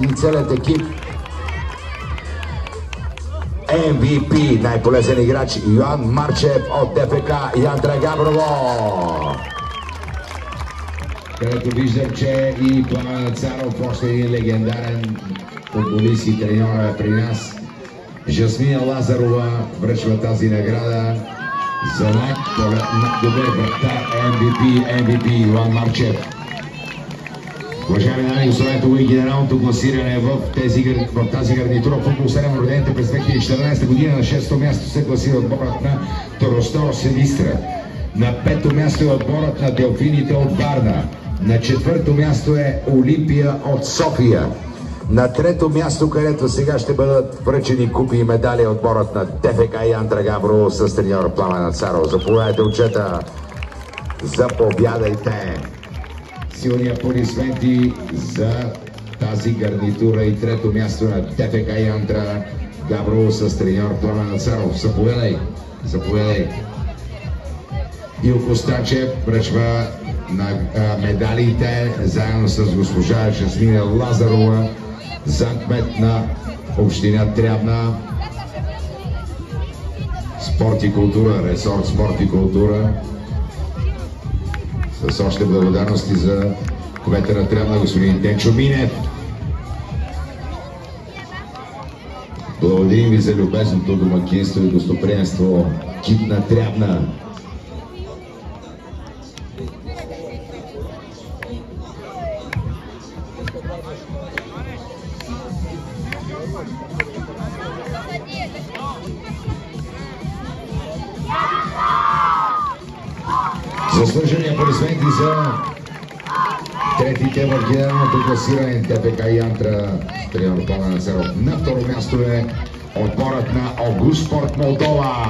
и целият екип. MVP, най-полезен играч Йоан Марчев от ДФК Янтра Габрово. Където виждам, че и Пламен Царов, още един легендарен футболист и треньор е при нас. Жасмина Лазарова връчва тази награда за най-добър вратар MVP Йоан Марчев. Уважаеми дами и господа, това е генералното класиране в тази гарнитура. Футбол 7, родените през 2014 година. На 6-то място се класира отборът на Торостор Силистра. На 5-то място е отборът на Делфините от Варна. На 4-то място е Олимпия от София. На 3-то място, където сега ще бъдат връчени купи и медали, отборът на ДФК Янтра Габрово с треньор Пламен Царов. Заповядайте, отчета. Заповядайте. Силни аплодисменти за тази гарнитура и 3-то място на ДФК Янтра Габрово с треньор Пламен Царов. Заповядай. Заповядай. Илко Станчев връчва на медалите заедно с госпожа Жасмина Лазарова, замкмет на община Трявна. Спорт и култура, ресорт спорт и култура. С още благодарности за кмета на Трявна, господин Денчо Минев. Благодарим ви за любезното домакинство и гостоприемство, кит на Трявна. Заслужени аплодисменти за третите в генералното класиране ДФК Янтра треньор Пламен Царов. На второ място е отборът на Огуспорт Молдова.